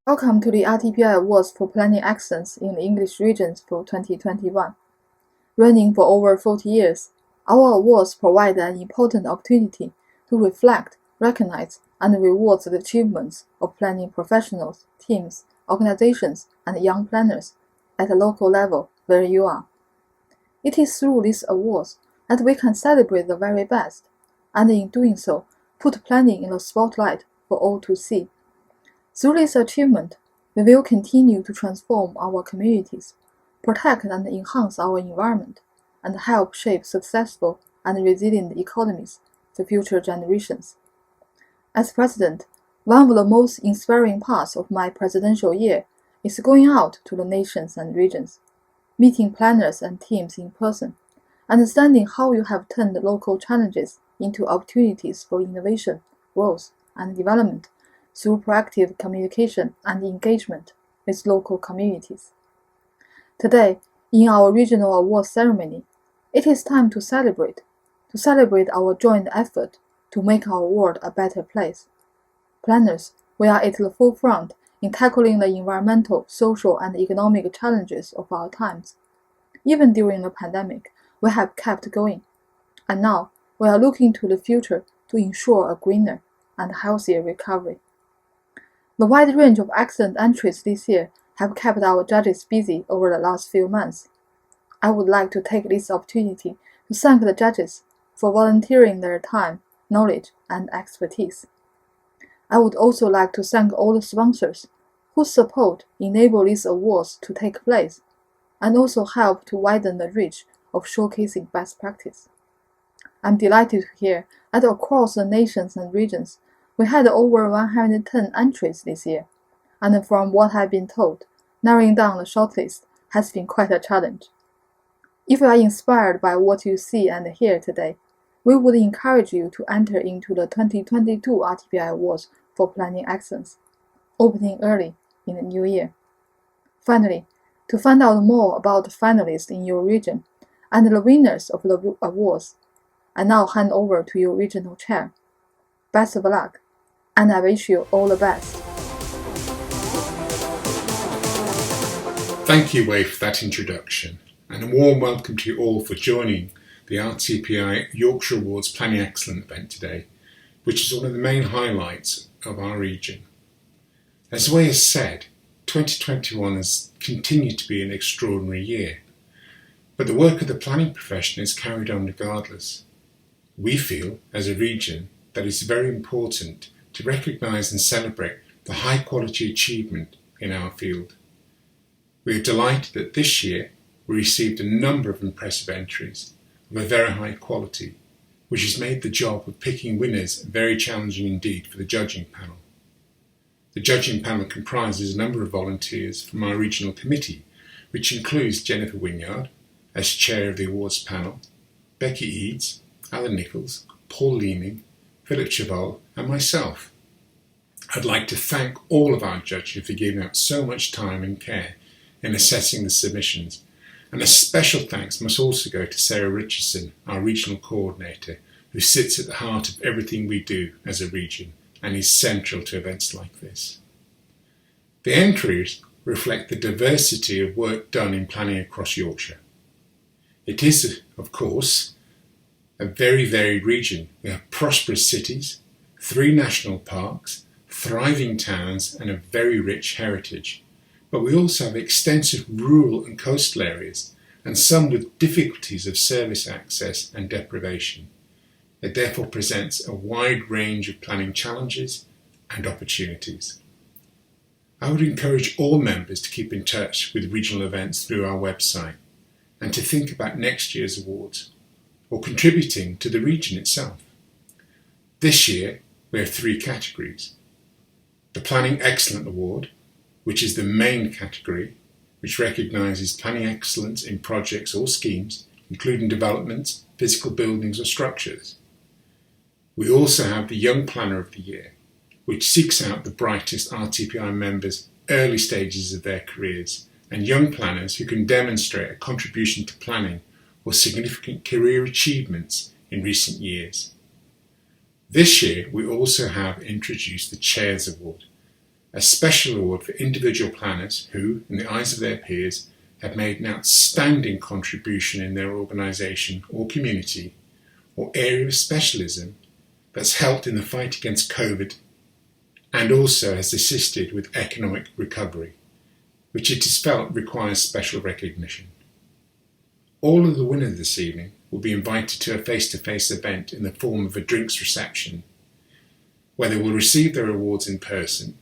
Welcome to the RTPI Awards for Planning Excellence in the English Regions for 2021. Running for over 40 years, our awards provide an important opportunity to reflect, recognize, and reward the achievements of planning professionals, teams, organizations, and young planners at the local level where you are. It is through these awards that we can celebrate the very best, and in doing so, put planning in the spotlight for all to see. Through this achievement, we will continue to transform our communities, protect and enhance our environment, and help shape successful and resilient economies for future generations. As President, one of the most inspiring parts of my presidential year is going out to the nations and regions, meeting planners and teams in person, understanding how you have turned local challenges into opportunities for innovation, growth, and development through proactive communication and engagement with local communities. Today, in our regional awards ceremony, it is time to celebrate our joint effort to make our world a better place. Planners, we are at the forefront in tackling the environmental, social, and economic challenges of our times. Even during the pandemic, we have kept going. And now, we are looking to the future to ensure a greener and healthier recovery. The wide range of excellent entries this year have kept our judges busy over the last few months. I would like to take this opportunity to thank the judges for volunteering their time, knowledge, and expertise. I would also like to thank all the sponsors whose support enabled these awards to take place and also help to widen the reach of showcasing best practice. I'm delighted to hear that across the nations and regions, we had over 110 entries this year, and from what I've been told, narrowing down the shortlist has been quite a challenge. If you are inspired by what you see and hear today, we would encourage you to enter into the 2022 RTPI Awards for Planning Excellence, opening early in the new year. Finally, to find out more about the finalists in your region and the winners of the awards, I now hand over to your regional chair. Best of luck, and I wish you all the best. Thank you, Wei, for that introduction, and a warm welcome to you all for joining the RTPI Yorkshire Awards Planning Excellence event today, which is one of the main highlights of our region. As Wei has said, 2021 has continued to be an extraordinary year, but the work of the planning profession is carried on regardless. We feel, as a region, that it's very important to recognise and celebrate the high quality achievement in our field. We are delighted that this year we received a number of impressive entries of a very high quality, which has made the job of picking winners very challenging indeed for the judging panel. The judging panel comprises a number of volunteers from our regional committee, which includes Jennifer Wynyard as chair of the awards panel, Becky Eads, Alan Nichols, Paul Leeming, Philip Cheval, and myself. I'd like to thank all of our judges for giving out so much time and care in assessing the submissions, and a special thanks must also go to Sarah Richardson, our regional coordinator, who sits at the heart of everything we do as a region and is central to events like this. The entries reflect the diversity of work done in planning across Yorkshire. It is, of course, a very varied region. We have prosperous cities, 3 national parks, thriving towns, and a very rich heritage. But we also have extensive rural and coastal areas, and some with difficulties of service access and deprivation. It therefore presents a wide range of planning challenges and opportunities. I would encourage all members to keep in touch with regional events through our website and to think about next year's awards or contributing to the region itself. This year we have 3 categories. The Planning Excellence Award, which is the main category, which recognises planning excellence in projects or schemes, including developments, physical buildings or structures. We also have the Young Planner of the Year, which seeks out the brightest RTPI members' early stages of their careers and young planners who can demonstrate a contribution to planning or significant career achievements in recent years. This year we also have introduced the Chairs Award, a special award for individual planners who, in the eyes of their peers, have made an outstanding contribution in their organisation or community or area of specialism that's helped in the fight against COVID and also has assisted with economic recovery, which it is felt requires special recognition. All of the winners this evening will be invited to a face-to-face event in the form of a drinks reception, where they will receive their awards in person,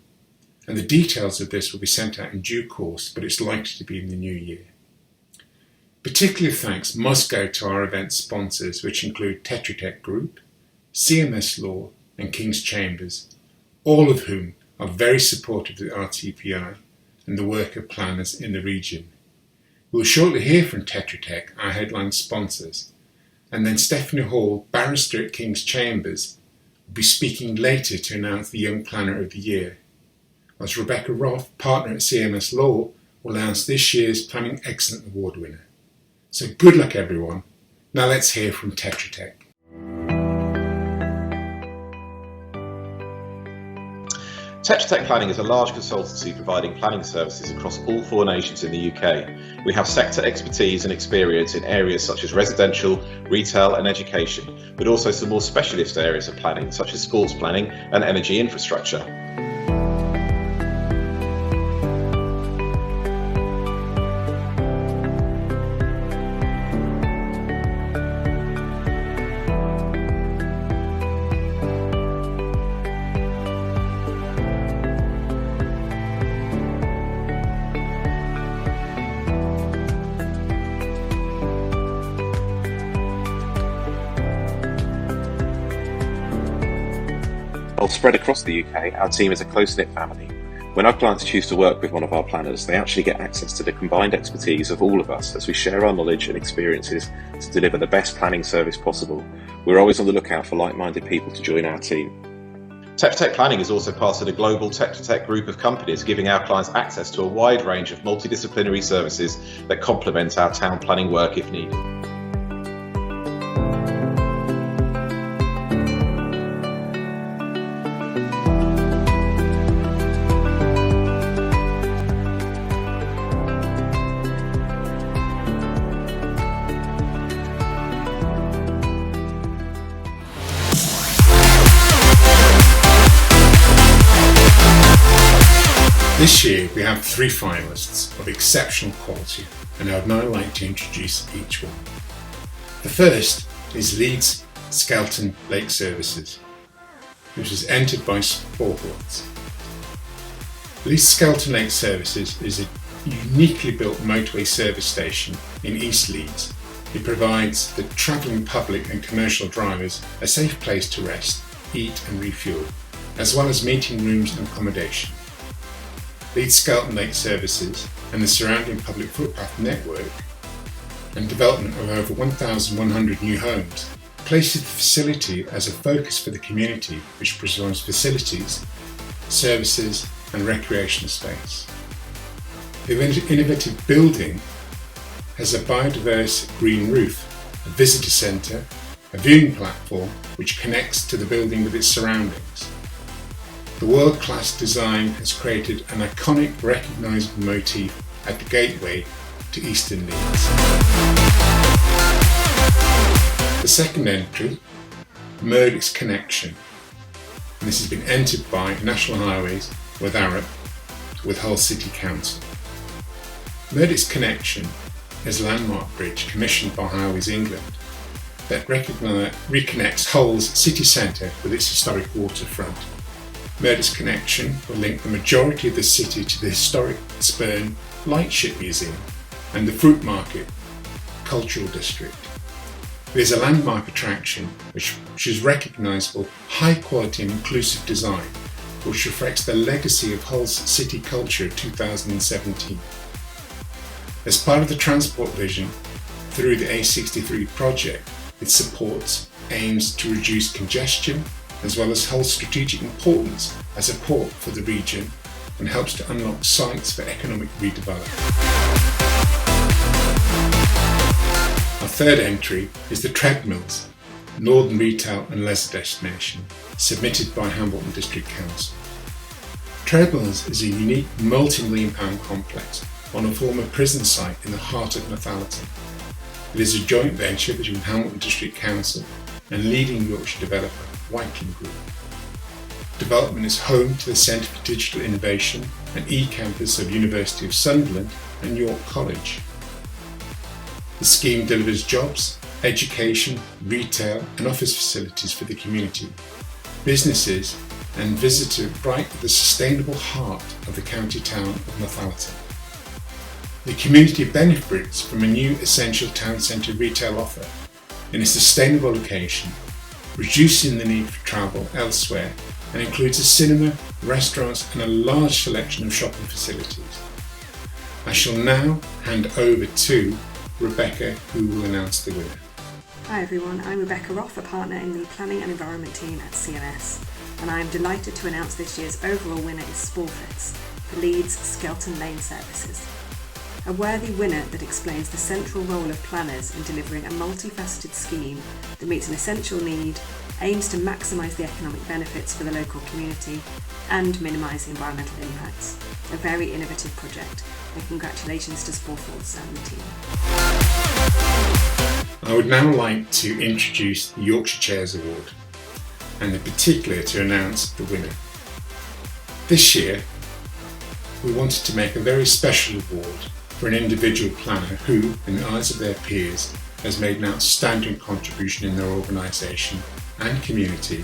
and the details of this will be sent out in due course, but it's likely to be in the new year. Particular thanks must go to our event sponsors, which include Tetra Tech Group, CMS Law and King's Chambers, all of whom are very supportive of the RTPI and the work of planners in the region. We will shortly hear from Tetra Tech, our headline sponsors, and then Stephanie Hall, barrister at King's Chambers, will be speaking later to announce the Young Planner of the Year, whilst Rebecca Roth, partner at CMS Law, will announce this year's Planning Excellence Award winner. So good luck everyone. Now let's hear from Tetra Tech. Tetra Tech Planning is a large consultancy providing planning services across all 4 nations in the UK. We have sector expertise and experience in areas such as residential, retail and education, but also some more specialist areas of planning such as sports planning and energy infrastructure. While spread across the UK, our team is a close-knit family. When our clients choose to work with one of our planners, they actually get access to the combined expertise of all of us as we share our knowledge and experiences to deliver the best planning service possible. We're always on the lookout for like-minded people to join our team. Tetra Tech Planning is also part of the global Tetra Tech group of companies, giving our clients access to a wide range of multidisciplinary services that complement our town planning work if needed. This year we have 3 finalists of exceptional quality, and I would now like to introduce each one. The first is Leeds Skelton Lake Services, which was entered by 4 boards. Leeds Skelton Lake Services is a uniquely built motorway service station in East Leeds. It provides the travelling public and commercial drivers a safe place to rest, eat and refuel, as well as meeting rooms and accommodation. Leeds Skelton Lake Services and the surrounding public footpath network and development of over 1,100 new homes places the facility as a focus for the community, which provides facilities, services and recreational space. The innovative building has a biodiverse green roof, a visitor centre, a viewing platform which connects to the building with its surroundings. The world-class design has created an iconic, recognisable motif at the gateway to Eastern Leeds. The second entry, Murdoch's Connection, and this has been entered by National Highways with Arup with Hull City Council. Murdoch's Connection is a landmark bridge commissioned by Highways England that reconnects Hull's city centre with its historic waterfront. Murdoch's Connection will link the majority of the city to the historic Spurn Lightship Museum and the Fruit Market Cultural District. It is a landmark attraction which is recognisable, high quality and inclusive design, which reflects the legacy of Hull's city culture of 2017. As part of the transport vision through the A63 project, it supports aims to reduce congestion as well as Hull's strategic importance as a port for the region and helps to unlock sites for economic redevelopment. Our third entry is the Treadmills, Northern Retail and Leisure Destination, submitted by Hambleton District Council. Treadmills is a unique multi-million-pound complex on a former prison site in the heart of Northallerton. It is a joint venture between Hamilton District Council and leading Yorkshire developer Whiteling Group. Development is home to the Centre for Digital Innovation and e-campus of University of Sunderland and York College. The scheme delivers jobs, education, retail and office facilities for the community, businesses and visitors right at the sustainable heart of the county town of Northallerton. The community benefits from a new essential town centre retail offer in a sustainable location, reducing the need for travel elsewhere, and includes a cinema, restaurants and a large selection of shopping facilities. I shall now hand over to Rebecca, who will announce the winner. Hi everyone, I'm Rebecca Roth, a partner in the Planning and Environment team at CMS, and I am delighted to announce this year's overall winner is Sporfits, for Leeds Skelton Lane Services. A worthy winner that explains the central role of planners in delivering a multifaceted scheme that meets an essential need, aims to maximise the economic benefits for the local community and minimise the environmental impacts. A very innovative project, and congratulations to Sporfits and the team. I would now like to introduce the Yorkshire Chairs Award, and in particular to announce the winner. This year, we wanted to make a very special award for an individual planner who, in the eyes of their peers, has made an outstanding contribution in their organisation and community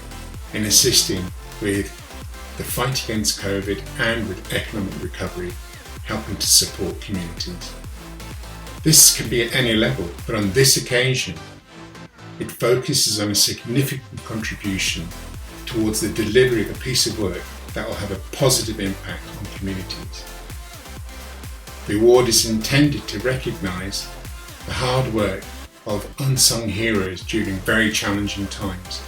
in assisting with the fight against COVID and with economic recovery, helping to support communities. This can be at any level, but on this occasion, it focuses on a significant contribution towards the delivery of a piece of work that will have a positive impact on communities. The award is intended to recognise the hard work of unsung heroes during very challenging times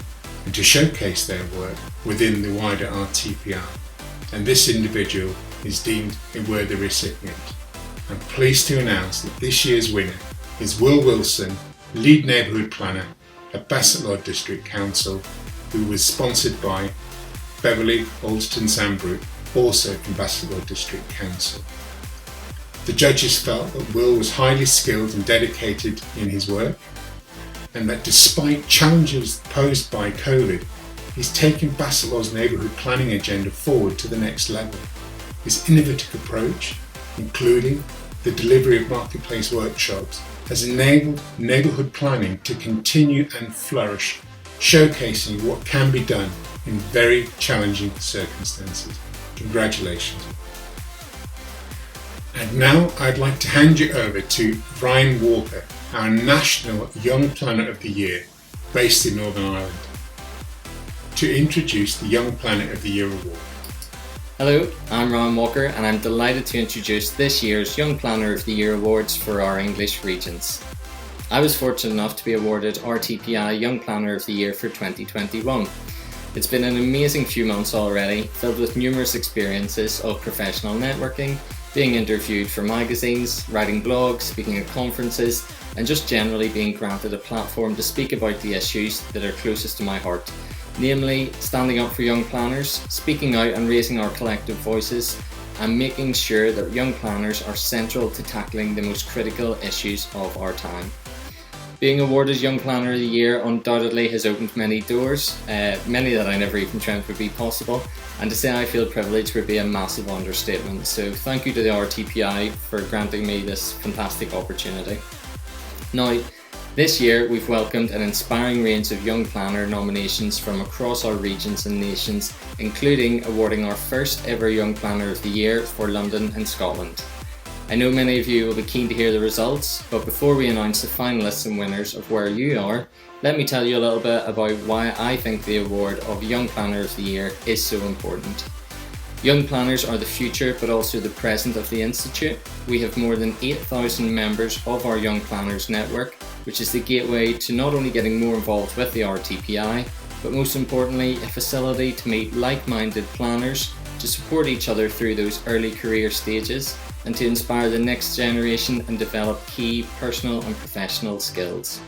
and to showcase their work within the wider RTPI, and this individual is deemed a worthy recipient. I'm pleased to announce that this year's winner is Will Wilson, Lead Neighbourhood Planner at Bassetlaw District Council, who was sponsored by Beverley Alderton Sandbrook, also from Bassetlaw District Council. The judges felt that Will was highly skilled and dedicated in his work, and that despite challenges posed by COVID, he's taken Bassetlaw's neighbourhood planning agenda forward to the next level. His innovative approach, including the delivery of marketplace workshops, has enabled neighbourhood planning to continue and flourish, showcasing what can be done in very challenging circumstances. Congratulations. And now I'd like to hand you over to Ryan Walker, our National Young Planner of the Year, based in Northern Ireland, to introduce the Young Planner of the Year award. Hello, I'm Ryan Walker and I'm delighted to introduce this year's Young Planner of the Year awards for our English regions. I was fortunate enough to be awarded RTPI Young Planner of the Year for 2021. It's been an amazing few months already, filled with numerous experiences of professional networking, being interviewed for magazines, writing blogs, speaking at conferences, and just generally being granted a platform to speak about the issues that are closest to my heart, namely standing up for young planners, speaking out and raising our collective voices, and making sure that young planners are central to tackling the most critical issues of our time. Being awarded Young Planner of the Year undoubtedly has opened many doors, many that I never even dreamt would be possible, and to say I feel privileged would be a massive understatement. So thank you to the RTPI for granting me this fantastic opportunity. Now, this year we've welcomed an inspiring range of young planner nominations from across our regions and nations, including awarding our first ever Young Planner of the Year for London and Scotland. I know many of you will be keen to hear the results, but before we announce the finalists and winners of where you are, let me tell you a little bit about why I think the award of Young Planner of the Year is so important. Young planners are the future but also the present of the Institute. We have more than 8,000 members of our Young Planners network, which is the gateway to not only getting more involved with the RTPI, but most importantly a facility to meet like-minded planners, to support each other through those early career stages, and to inspire the next generation and develop key personal and professional skills.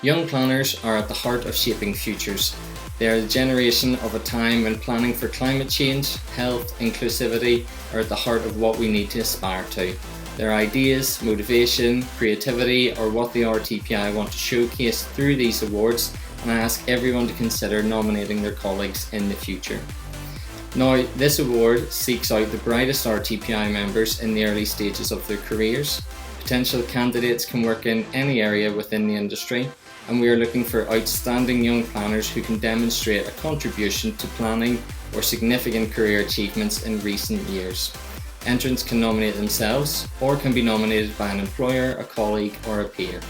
Young planners are at the heart of shaping futures. They are the generation of a time when planning for climate change, health, inclusivity are at the heart of what we need to aspire to. Their ideas, motivation, creativity are what the RTPI want to showcase through these awards, and I ask everyone to consider nominating their colleagues in the future. Now, this award seeks out the brightest RTPI members in the early stages of their careers. Potential candidates can work in any area within the industry, and we are looking for outstanding young planners who can demonstrate a contribution to planning or significant career achievements in recent years. Entrants can nominate themselves or can be nominated by an employer, a colleague or a peer.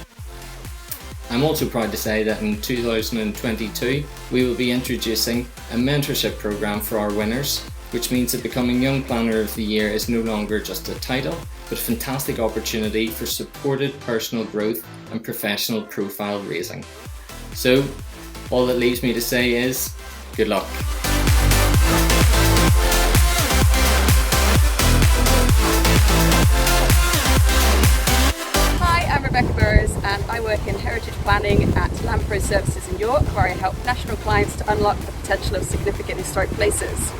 I'm also proud to say that in 2022 we will be introducing a mentorship programme for our winners, which means that becoming Young Planner of the Year is no longer just a title, but a fantastic opportunity for supported personal growth and professional profile raising. So, all that leaves me to say is, good luck. I'm Rebecca Burrows and I work in heritage planning at Lamprey Services in York, where I help national clients to unlock the potential of significant historic places.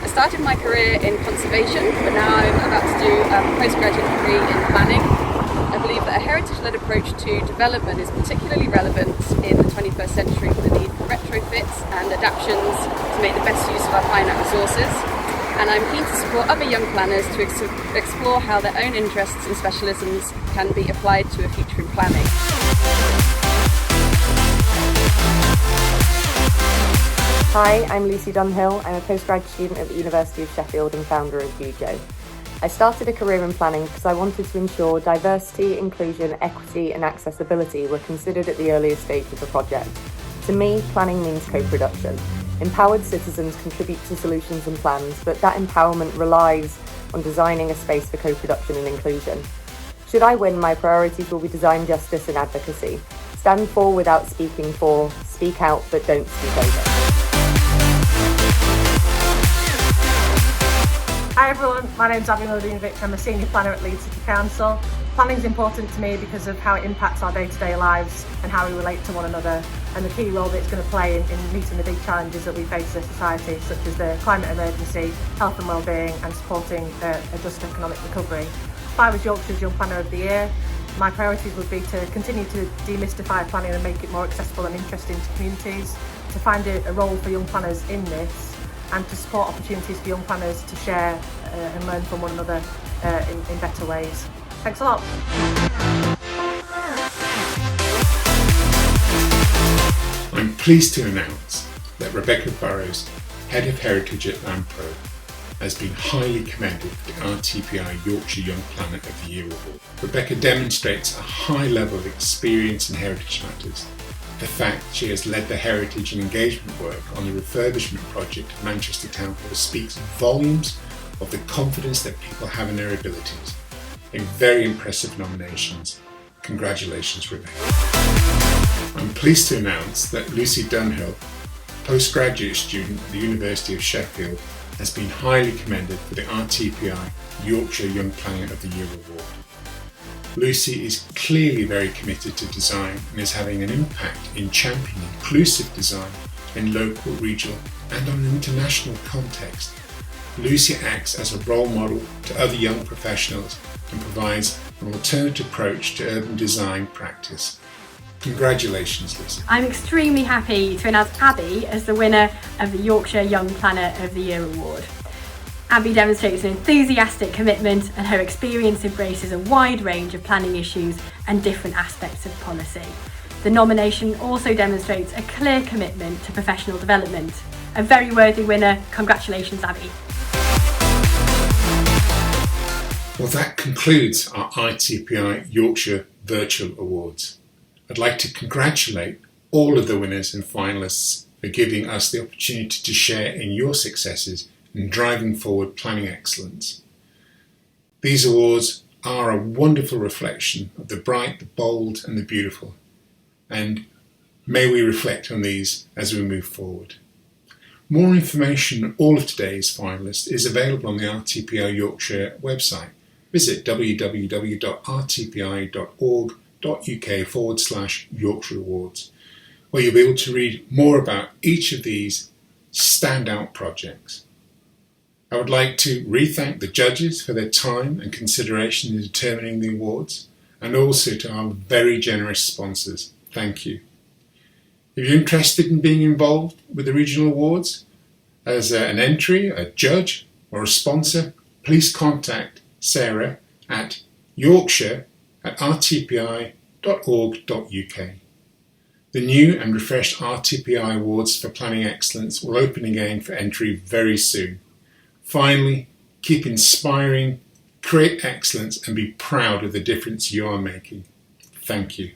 I started my career in conservation, but now I'm about to do a postgraduate degree in planning. I believe that a heritage-led approach to development is particularly relevant in the 21st century with the need for retrofits and adaptations to make the best use of our finite resources. And I'm keen to support other young planners to explore how their own interests and specialisms can be applied to a future in planning. Hi, I'm Lucy Dunhill. I'm a postgrad student at the University of Sheffield and founder of UJO. I started a career in planning because I wanted to ensure diversity, inclusion, equity and accessibility were considered at the earliest stage of the project. To me, planning means co-production. Empowered citizens contribute to solutions and plans, but that empowerment relies on designing a space for co-production and inclusion. Should I win, my priorities will be design justice and advocacy. Stand for without speaking for, speak out but don't speak over. Hi everyone, my name's Abby Modinovic. I'm a senior planner at Leeds City Council. Planning is important to me because of how it impacts our day-to-day lives and how we relate to one another, and the key role that it's going to play in meeting the big challenges that we face as a society, such as the climate emergency, health and wellbeing, and supporting a just economic recovery. If I was Yorkshire's Young Planner of the Year, my priorities would be to continue to demystify planning and make it more accessible and interesting to communities, to find a role for young planners in this, and to support opportunities for young planners to share and learn from one another in better ways. Thanks a lot. I'm pleased to announce that Rebecca Burrows, Head of Heritage at Lamprey, has been highly commended for the RTPI Yorkshire Young Planner of the Year Award. Rebecca demonstrates a high level of experience in heritage matters. The fact she has led the heritage and engagement work on the refurbishment project of Manchester Town Hall speaks volumes of the confidence that people have in their abilities. In very impressive nominations. Congratulations, Rebecca. I'm pleased to announce that Lucy Dunhill, postgraduate student at the University of Sheffield, has been highly commended for the RTPI Yorkshire Young Planner of the Year Award. Lucy is clearly very committed to design and is having an impact in championing inclusive design in local, regional and on an international context. Lucy acts as a role model to other young professionals and provides an alternative approach to urban design practice. Congratulations, Lucy. I'm extremely happy to announce Abby as the winner of the Yorkshire Young Planner of the Year Award. Abby demonstrates an enthusiastic commitment and her experience embraces a wide range of planning issues and different aspects of policy. The nomination also demonstrates a clear commitment to professional development. A very worthy winner. Congratulations, Abby. Well, that concludes our RTPI Yorkshire Virtual Awards. I'd like to congratulate all of the winners and finalists for giving us the opportunity to share in your successes in driving forward planning excellence. These awards are a wonderful reflection of the bright, the bold and the beautiful, and may we reflect on these as we move forward. More information on all of today's finalists is available on the RTPI Yorkshire website. Visit www.rtpi.org.uk/Yorkshire Awards, where you'll be able to read more about each of these standout projects. I would like to re-thank the judges for their time and consideration in determining the awards, and also to our very generous sponsors. Thank you. If you're interested in being involved with the regional awards as an entry, a judge or a sponsor, please contact Sarah at yorkshire@rtpi.org.uk. The new and refreshed RTPI Awards for Planning Excellence will open again for entry very soon. Finally, keep inspiring, create excellence, and be proud of the difference you are making. Thank you.